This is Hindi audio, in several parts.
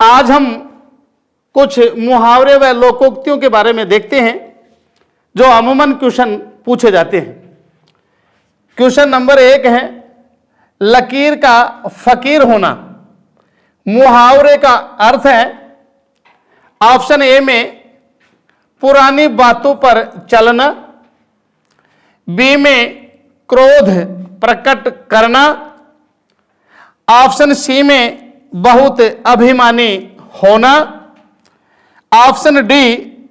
आज हम कुछ मुहावरे व लोकोक्तियों के बारे में देखते हैं जो अमूमन क्वेश्चन पूछे जाते हैं। क्वेश्चन नंबर 1 है, लकीर का फकीर होना। मुहावरे का अर्थ है ऑप्शन ए में पुरानी बातों पर चलना, बी में क्रोध प्रकट करना, ऑप्शन सी में बहुत अभिमानी होना, ऑप्शन डी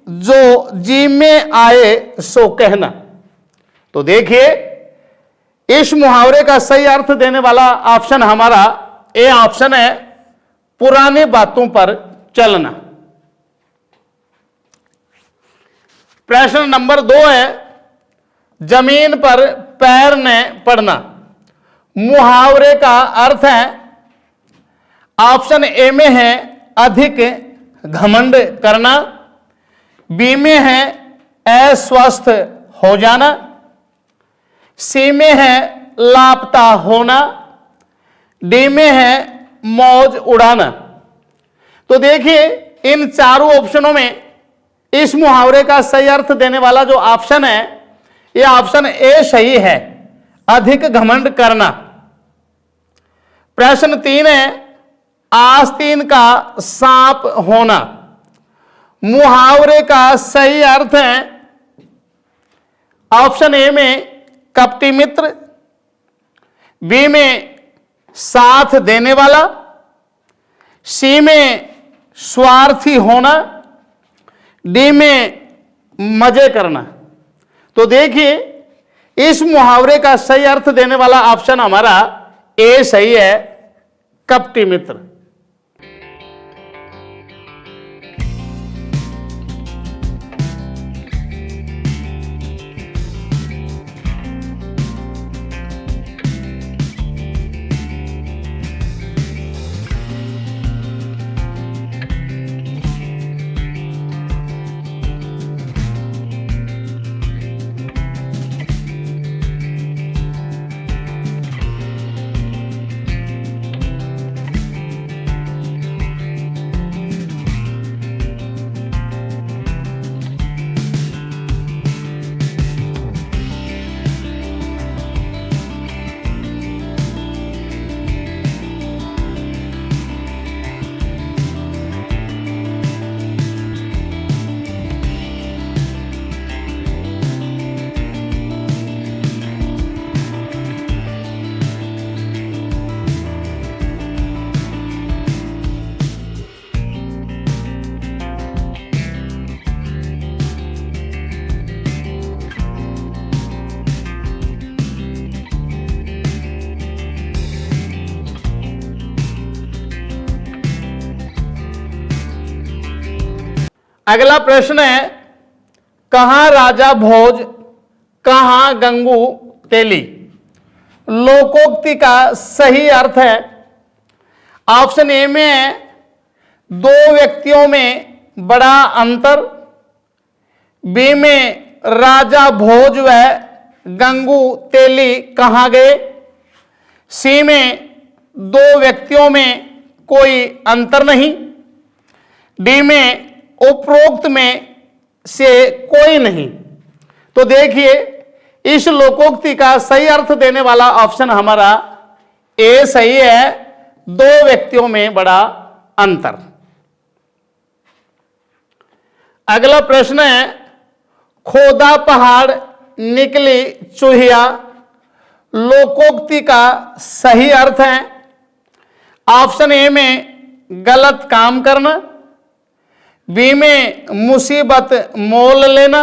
जो जी में आए सो कहना। तो देखिए, इस मुहावरे का सही अर्थ देने वाला ऑप्शन हमारा ए ऑप्शन है, पुरानी बातों पर चलना। प्रश्न नंबर 2 है, जमीन पर पैर न पड़ना। मुहावरे का अर्थ है ऑप्शन ए में है अधिक घमंड करना, बी में है अस्वस्थ हो जाना, सी में है लापता होना, डी में है मौज उड़ाना। तो देखिए, इन चारों ऑप्शनों में इस मुहावरे का सही अर्थ देने वाला जो ऑप्शन है, यह ऑप्शन ए सही है, अधिक घमंड करना। प्रश्न 3 है, आस्तीन का सांप होना। मुहावरे का सही अर्थ है ऑप्शन ए में कपटी मित्र, बी में साथ देने वाला, सी में स्वार्थी होना, डी में मजे करना। तो देखिए, इस मुहावरे का सही अर्थ देने वाला ऑप्शन हमारा ए सही है, कपटी मित्र। अगला प्रश्न है, कहां राजा भोज कहां गंगू तेली। लोकोक्ति का सही अर्थ है ऑप्शन ए में है दो व्यक्तियों में बड़ा अंतर, बी में राजा भोज व गंगू तेली कहां गए, सी में दो व्यक्तियों में कोई अंतर नहीं, डी में उपरोक्त में से कोई नहीं। तो देखिए, इस लोकोक्ति का सही अर्थ देने वाला ऑप्शन हमारा ए सही है, दो व्यक्तियों में बड़ा अंतर। अगला प्रश्न है, खोदा पहाड़ निकली चूहिया। लोकोक्ति का सही अर्थ है ऑप्शन ए में गलत काम करना, बी में मुसीबत मोल लेना,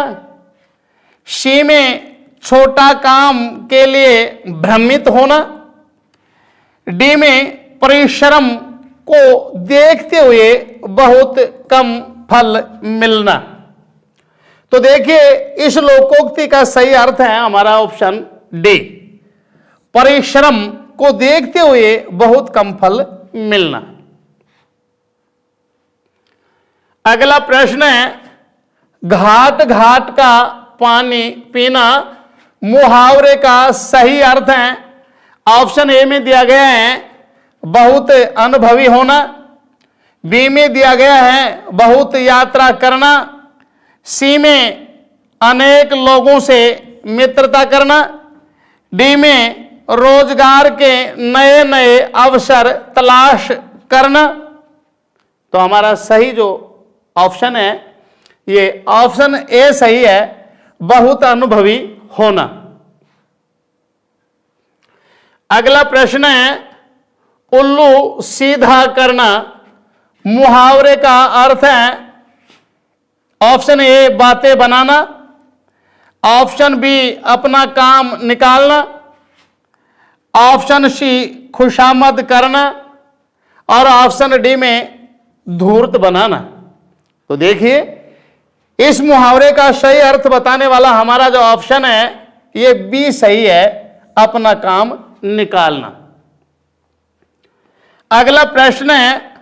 सी में छोटा काम के लिए भ्रमित होना, डी में परिश्रम को देखते हुए बहुत कम फल मिलना। तो देखिए, इस लोकोक्ति का सही अर्थ है हमारा ऑप्शन डी, परिश्रम को देखते हुए बहुत कम फल मिलना। अगला प्रश्न है, घाट घाट का पानी पीना। मुहावरे का सही अर्थ है ऑप्शन ए में दिया गया है बहुत अनुभवी होना, बी में दिया गया है बहुत यात्रा करना, सी में अनेक लोगों से मित्रता करना, डी में रोजगार के नए नए अवसर तलाश करना। तो हमारा सही जो ऑप्शन है ये ऑप्शन ए सही है, बहुत अनुभवी होना। अगला प्रश्न है उल्लू सीधा करना। मुहावरे का अर्थ है ऑप्शन ए बातें बनाना, ऑप्शन बी अपना काम निकालना, ऑप्शन सी खुशामद करना और ऑप्शन डी में धूर्त बनाना। तो देखिए इस मुहावरे का सही अर्थ बताने वाला हमारा जो ऑप्शन है ये बी सही है, अपना काम निकालना। अगला प्रश्न है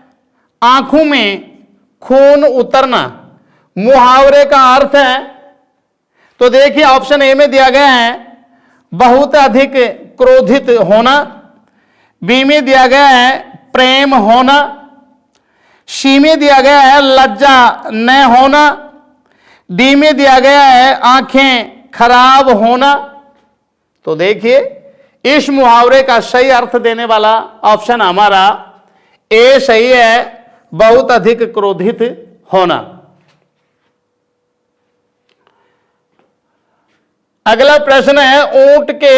आंखों में खून उतरना। मुहावरे का अर्थ है, तो देखिए ऑप्शन ए में दिया गया है बहुत अधिक क्रोधित होना, बी में दिया गया है प्रेम होना, सी में दिया गया है लज्जा न होना, डी में दिया गया है आंखें खराब होना। तो देखिए इस मुहावरे का सही अर्थ देने वाला ऑप्शन हमारा ए सही है, बहुत अधिक क्रोधित होना। अगला प्रश्न है ऊंट के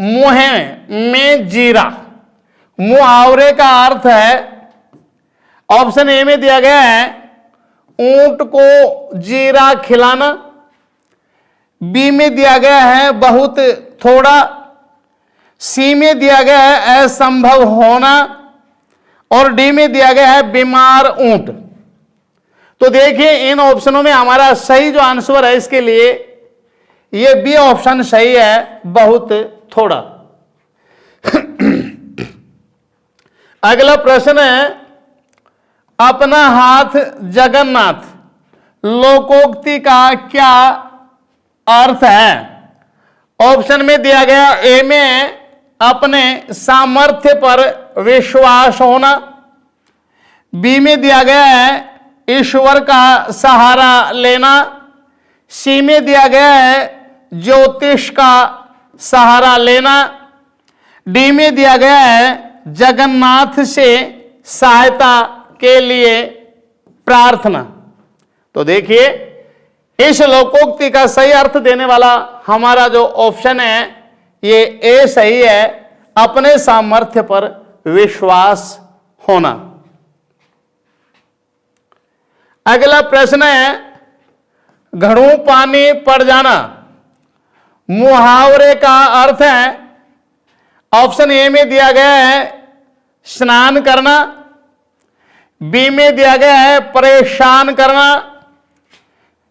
मुंह में जीरा। मुहावरे का अर्थ है ऑप्शन ए में दिया गया है ऊंट को जीरा खिलाना, बी में दिया गया है बहुत थोड़ा, सी में दिया गया है असंभव होना और डी में दिया गया है बीमार ऊंट। तो देखिए इन ऑप्शनों में हमारा सही जो आंसर है इसके लिए ये बी ऑप्शन सही है, बहुत थोड़ा। अगला प्रश्न है अपना हाथ जगन्नाथ। लोकोक्ति का क्या अर्थ है? ऑप्शन में दिया गया ए में अपने सामर्थ्य पर विश्वास होना, बी में दिया गया है ईश्वर का सहारा लेना, सी में दिया गया है ज्योतिष का सहारा लेना, डी में दिया गया है जगन्नाथ से सहायता के लिए प्रार्थना। तो देखिए इस लोकोक्ति का सही अर्थ देने वाला हमारा जो ऑप्शन है ये ए सही है, अपने सामर्थ्य पर विश्वास होना। अगला प्रश्न है घड़ों पानी पड़ जाना। मुहावरे का अर्थ है ऑप्शन ए में दिया गया है स्नान करना, बी में दिया गया है परेशान करना,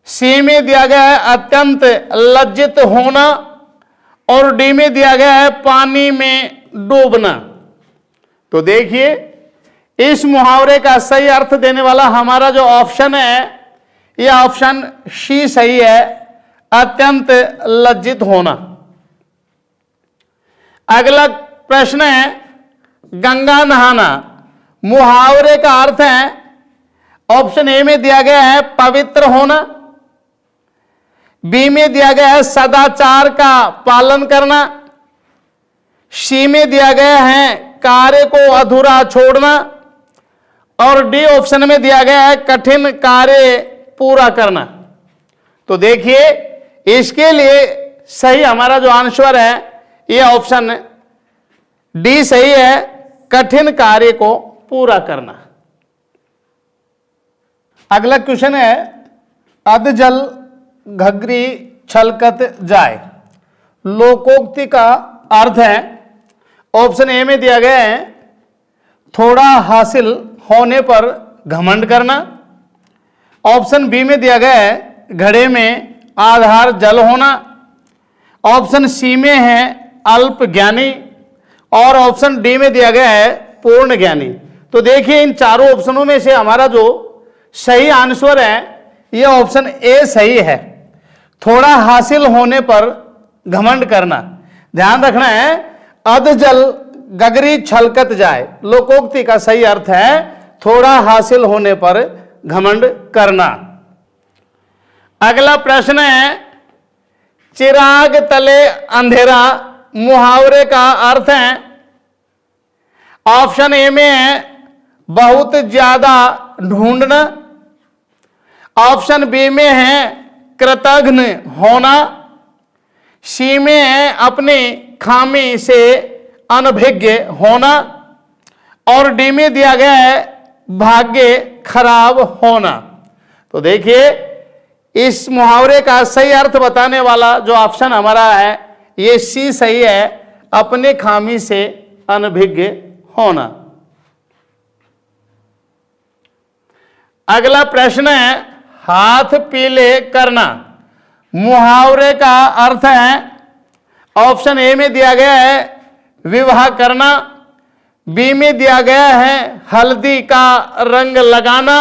सी में दिया गया है अत्यंत लज्जित होना और डी में दिया गया है पानी में डूबना। तो देखिए इस मुहावरे का सही अर्थ देने वाला हमारा जो ऑप्शन है यह ऑप्शन सी सही है, अत्यंत लज्जित होना। अगला प्रश्न है गंगा नहाना। मुहावरे का अर्थ है ऑप्शन ए में दिया गया है पवित्र होना, बी में दिया गया है सदाचार का पालन करना, सी में दिया गया है कार्य को अधूरा छोड़ना और डी ऑप्शन में दिया गया है कठिन कार्य पूरा करना। तो देखिए इसके लिए सही हमारा जो आंसर है यह ऑप्शन डी सही है, कठिन कार्य को पूरा करना। अगला क्वेश्चन है अध जल घघरी छलकत जाए। लोकोक्ति का अर्थ है ऑप्शन ए में दिया गया है थोड़ा हासिल होने पर घमंड करना, ऑप्शन बी में दिया गया है घड़े में आधार जल होना, ऑप्शन सी में है अल्प ज्ञानी और ऑप्शन डी में दिया गया है पूर्ण ज्ञानी। तो देखिए इन चारों ऑप्शनों में से हमारा जो सही आंसर है यह ऑप्शन ए सही है, थोड़ा हासिल होने पर घमंड करना। ध्यान रखना है अध जल गगरी छलकत जाए। लोकोक्ति का सही अर्थ है थोड़ा हासिल होने पर घमंड करना। अगला प्रश्न है, चिराग तले अंधेरा मुहावरे का अर्थ है। ऑप्शन ए में है बहुत ज्यादा ढूंढना, ऑप्शन बी में है कृतघ्न होना, सी में है अपनी खामी से अनभिज्ञ होना, और डी में दिया गया है भाग्य खराब होना। तो देखिए, इस मुहावरे का सही अर्थ बताने वाला जो ऑप्शन हमारा है ये सी सही है, अपने खामी से अनभिज्ञ होना। अगला प्रश्न है, हाथ पीले करना मुहावरे का अर्थ है। ऑप्शन ए में दिया गया है विवाह करना, बी में दिया गया है हल्दी का रंग लगाना,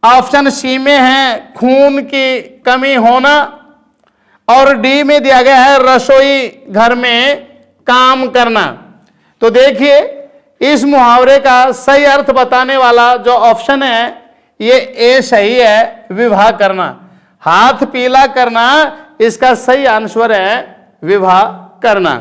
ऑप्शन सी में है खून की कमी होना, और डी में दिया गया है रसोई घर में काम करना। तो देखिए, इस मुहावरे का सही अर्थ बताने वाला जो ऑप्शन है ये ए सही है, विवाह करना। हाथ पीला करना इसका सही आंसर है विवाह करना।